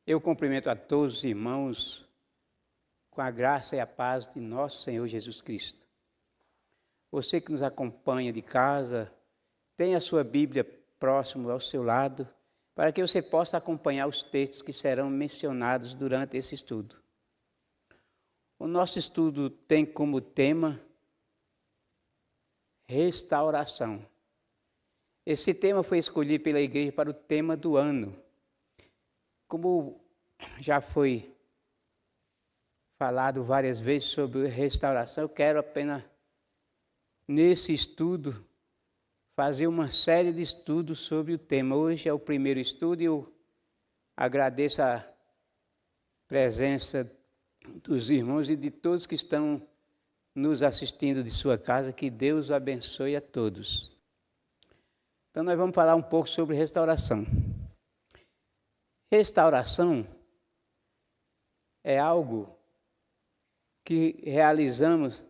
Eu cumprimento a todos os irmãos com a graça e a paz de nosso Senhor Jesus Cristo. Você que nos acompanha de casa, tenha a sua Bíblia próximo ao seu lado, para que você possa acompanhar os textos que serão mencionados durante esse estudo. O nosso estudo tem como tema restauração. Esse tema foi escolhido pela igreja para o tema do ano. Como já foi falado várias vezes sobre restauração, eu quero apenas, nesse estudo, fazer uma série de estudos sobre o tema. Hoje é o primeiro estudo e eu agradeço a presença dos irmãos e de todos que estão nos assistindo de sua casa. Que Deus abençoe a todos. Então nós vamos falar um pouco sobre restauração. Restauração é algo que realizamos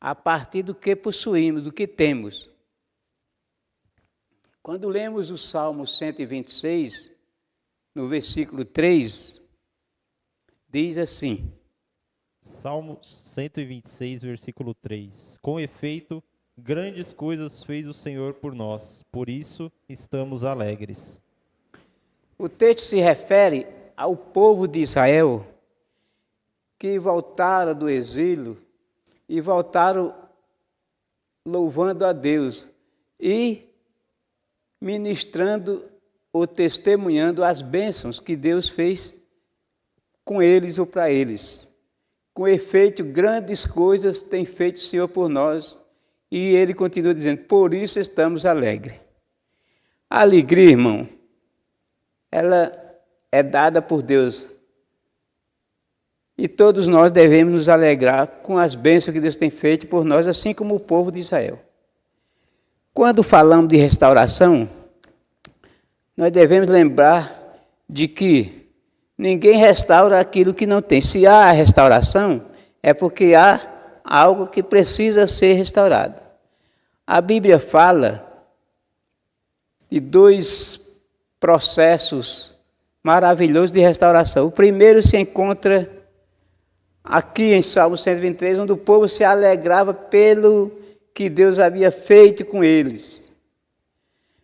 a partir do que possuímos, do que temos. Quando lemos o Salmo 126, no versículo 3, diz assim: Salmo 126, versículo 3. Com efeito, grandes coisas fez o Senhor por nós, por isso estamos alegres. O texto se refere ao povo de Israel que voltaram do exílio e voltaram louvando a Deus e ministrando ou testemunhando as bênçãos que Deus fez com eles ou para eles. Com efeito, grandes coisas tem feito o Senhor por nós, e ele continua dizendo, por isso estamos alegres. A alegria, irmão, ela é dada por Deus. E todos nós devemos nos alegrar com as bênçãos que Deus tem feito por nós, assim como o povo de Israel. Quando falamos de restauração, nós devemos lembrar de que ninguém restaura aquilo que não tem. Se há restauração, é porque há algo que precisa ser restaurado. A Bíblia fala de dois processos maravilhosos de restauração. O primeiro se encontra aqui em Salmo 123, onde o povo se alegrava pelo que Deus havia feito com eles.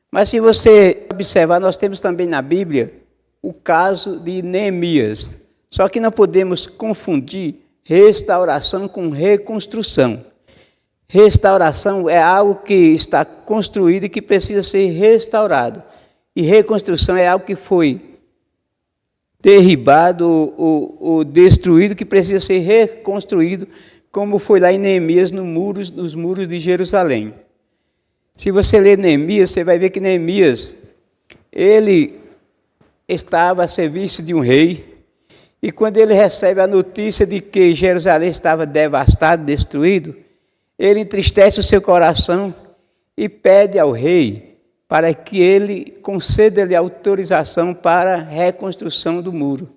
Mas se você observar, nós temos também na Bíblia o caso de Neemias. Só que não podemos confundir restauração com reconstrução. Restauração é algo que está construído e que precisa ser restaurado. E reconstrução é algo que foi derribado ou destruído, que precisa ser reconstruído, como foi lá em Neemias nos muros de Jerusalém. Se você ler Neemias, você vai ver que Neemias, ele estava a serviço de um rei, e quando ele recebe a notícia de que Jerusalém estava devastado, destruído, ele entristece o seu coração e pede ao rei para que ele conceda-lhe autorização para a reconstrução do muro.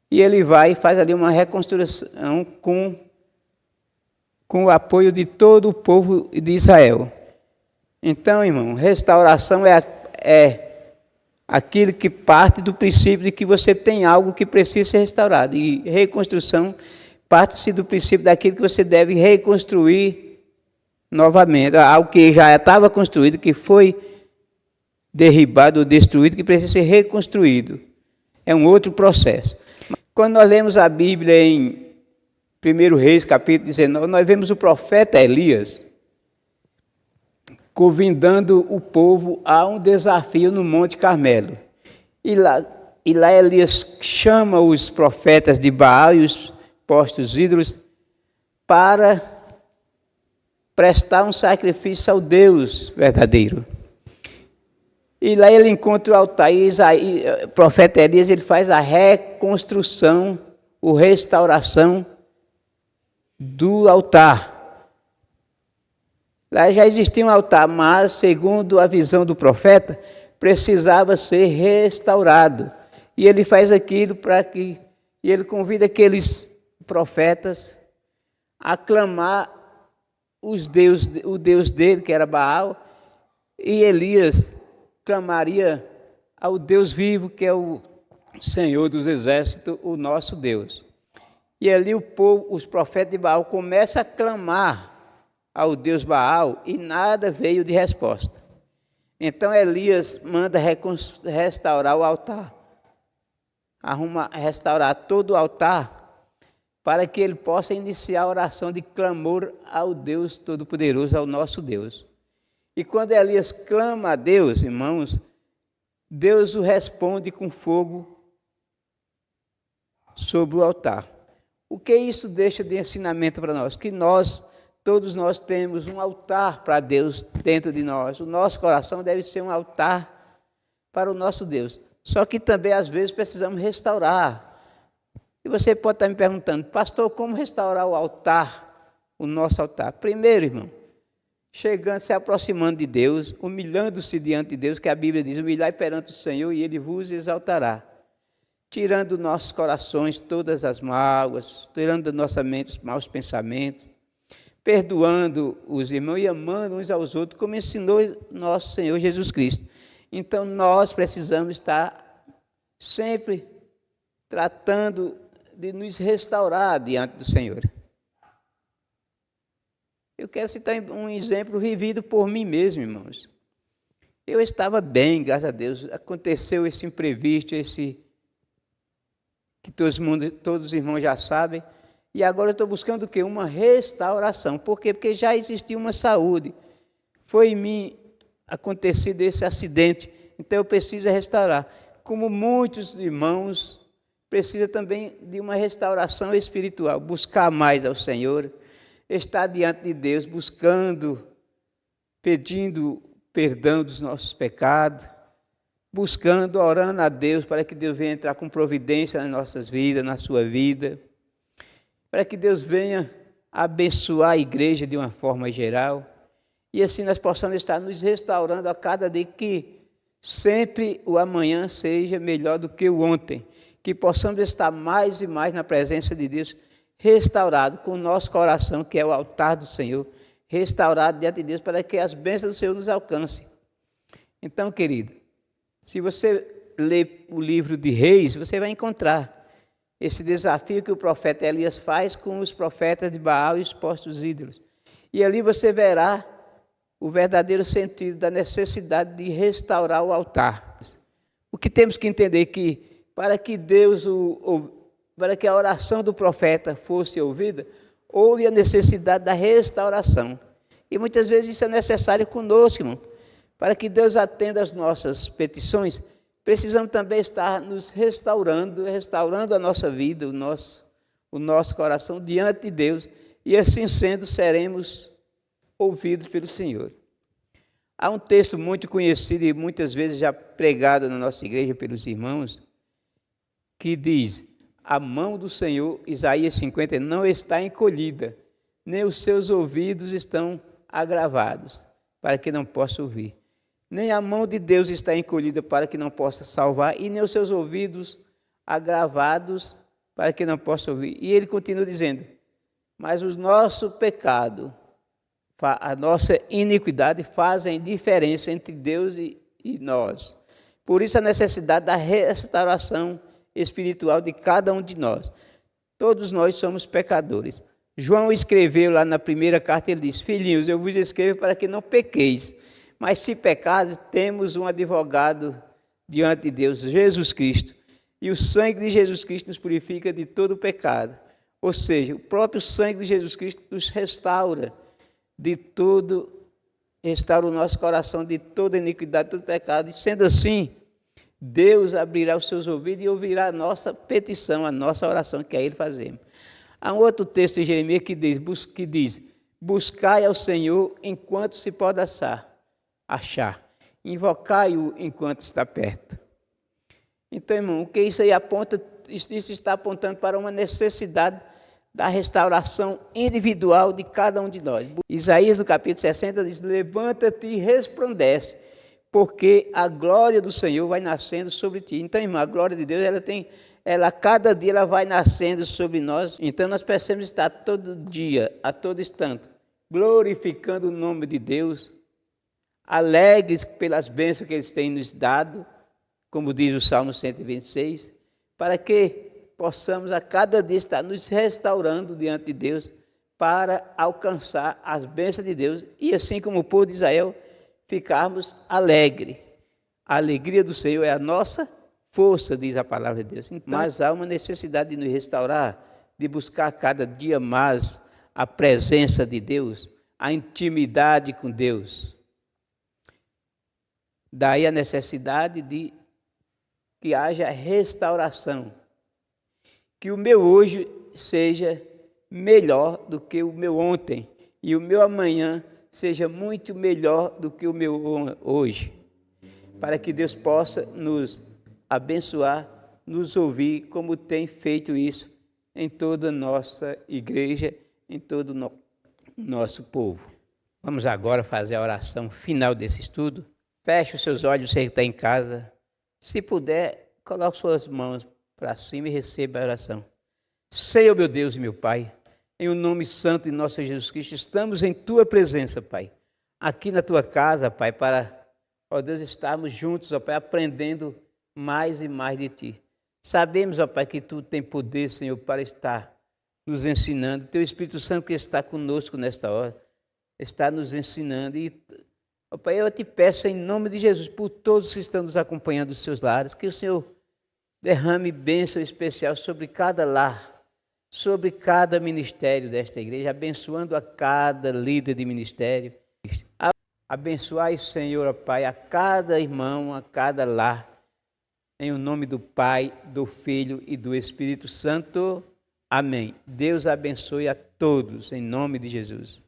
E ele vai e faz ali uma reconstrução com o apoio de todo o povo de Israel. Então, irmão, restauração é aquilo que parte do princípio de que você tem algo que precisa ser restaurado. E reconstrução parte-se do princípio daquilo que você deve reconstruir novamente. Algo que já estava construído, que foi derribado ou destruído, que precisa ser reconstruído. É um outro processo. Quando nós lemos a Bíblia em 1 Reis, capítulo 19, nós vemos o profeta Elias convidando o povo a um desafio no Monte Carmelo. E lá Elias chama os profetas de Baal e os postos ídolos para prestar um sacrifício ao Deus verdadeiro. E lá ele encontra o altar, e o profeta Elias ele faz a reconstrução, ou restauração do altar. Lá já existia um altar, mas, segundo a visão do profeta, precisava ser restaurado. E ele faz aquilo e ele convida aqueles profetas a clamar o Deus dele, que era Baal, e Elias clamaria ao Deus vivo, que é o Senhor dos Exércitos, o nosso Deus. E ali o povo, os profetas de Baal começam a clamar ao Deus Baal e nada veio de resposta. Então Elias manda restaurar o altar. Restaurar todo o altar para que ele possa iniciar a oração de clamor ao Deus Todo-Poderoso, ao nosso Deus. E quando Elias clama a Deus, irmãos, Deus o responde com fogo sobre o altar. O que isso deixa de ensinamento para nós? Que todos nós temos um altar para Deus dentro de nós. O nosso coração deve ser um altar para o nosso Deus. Só que também, às vezes, precisamos restaurar. E você pode estar me perguntando, pastor, como restaurar o altar, o nosso altar? Primeiro, irmão, chegando, se aproximando de Deus, humilhando-se diante de Deus, que a Bíblia diz, humilhai perante o Senhor e Ele vos exaltará. Tirando dos nossos corações todas as mágoas, tirando da nossa mente os maus pensamentos, perdoando os irmãos e amando uns aos outros, como ensinou nosso Senhor Jesus Cristo. Então, nós precisamos estar sempre tratando de nos restaurar diante do Senhor. Eu quero citar um exemplo vivido por mim mesmo, irmãos. Eu estava bem, graças a Deus. Aconteceu esse imprevisto, que todos os irmãos já sabem. E agora eu estou buscando o quê? Uma restauração. Por quê? Porque já existia uma saúde. Foi em mim acontecido esse acidente. Então eu preciso restaurar. Como muitos irmãos, precisa também de uma restauração espiritual. Buscar mais ao Senhor. Estar diante de Deus, buscando, pedindo perdão dos nossos pecados. Buscando, orando a Deus para que Deus venha entrar com providência nas nossas vidas, na sua vida. Para que Deus venha abençoar a igreja de uma forma geral. E assim nós possamos estar nos restaurando a cada dia, que sempre o amanhã seja melhor do que o ontem. Que possamos estar mais e mais na presença de Deus, restaurado com o nosso coração, que é o altar do Senhor, restaurado diante de Deus, para que as bênçãos do Senhor nos alcancem. Então, querido, se você ler o livro de Reis, você vai encontrar esse desafio que o profeta Elias faz com os profetas de Baal e os postos ídolos. E ali você verá o verdadeiro sentido da necessidade de restaurar o altar. O que temos que entender que para que para que a oração do profeta fosse ouvida, houve a necessidade da restauração. E muitas vezes isso é necessário conosco, irmão. Para que Deus atenda às nossas petições, precisamos também estar nos restaurando a nossa vida, o nosso coração diante de Deus, e assim sendo, seremos ouvidos pelo Senhor. Há um texto muito conhecido e muitas vezes já pregado na nossa igreja pelos irmãos, que diz: a mão do Senhor, Isaías 50, não está encolhida, nem os seus ouvidos estão agravados, para que não possa ouvir. Nem a mão de Deus está encolhida para que não possa salvar, e nem os seus ouvidos agravados para que não possa ouvir. E ele continua dizendo: mas o nosso pecado, a nossa iniquidade fazem diferença entre Deus e nós. Por isso a necessidade da restauração espiritual de cada um de nós. Todos nós somos pecadores. João escreveu lá na primeira carta, ele diz: filhinhos, eu vos escrevo para que não pequeis. Mas se pecares, temos um advogado diante de Deus, Jesus Cristo. E o sangue de Jesus Cristo nos purifica de todo o pecado. Ou seja, o próprio sangue de Jesus Cristo nos restaura restaura o nosso coração de toda iniquidade, de todo pecado. E sendo assim, Deus abrirá os seus ouvidos e ouvirá a nossa petição, a nossa oração, que a Ele fazemos. Há um outro texto em Jeremias que diz: buscai ao Senhor enquanto se pode achar, invocai-o enquanto está perto. Então, irmão, o que isso aí aponta? Isso está apontando para uma necessidade da restauração individual de cada um de nós. Isaías, no capítulo 60, diz: levanta-te e resplandece, porque a glória do Senhor vai nascendo sobre ti. Então, irmão, a glória de Deus, cada dia ela vai nascendo sobre nós. Então, nós precisamos estar todo dia, a todo instante, glorificando o nome de Deus, alegres pelas bênçãos que Ele tem nos dado, como diz o Salmo 126, para que possamos a cada dia estar nos restaurando diante de Deus para alcançar as bênçãos de Deus e assim como o povo de Israel, ficarmos alegres. A alegria do Senhor é a nossa força, diz a palavra de Deus. Então, mas há uma necessidade de nos restaurar, de buscar cada dia mais a presença de Deus, a intimidade com Deus. Daí a necessidade de que haja restauração. Que o meu hoje seja melhor do que o meu ontem e o meu amanhã seja muito melhor do que o meu hoje. Para que Deus possa nos abençoar, nos ouvir, como tem feito isso em toda a nossa igreja, em todo o nosso povo. Vamos agora fazer a oração final desse estudo. Feche os seus olhos, você que está em casa. Se puder, coloque suas mãos para cima e receba a oração. Senhor, meu Deus e meu Pai, em o nome santo de nosso Jesus Cristo, estamos em Tua presença, Pai. Aqui na Tua casa, Pai, para, ó Deus, estarmos juntos, ó Pai, aprendendo mais e mais de Ti. Sabemos, ó Pai, que Tu tem poder, Senhor, para estar nos ensinando. Teu Espírito Santo que está conosco nesta hora, está nos ensinando. E, ó Pai, eu te peço em nome de Jesus, por todos que estão nos acompanhando dos seus lares, que o Senhor derrame bênção especial sobre cada lar, sobre cada ministério desta igreja, abençoando a cada líder de ministério. Abençoai, Senhor, ó Pai, a cada irmão, a cada lar, em o nome do Pai, do Filho e do Espírito Santo. Amém. Deus abençoe a todos, em nome de Jesus.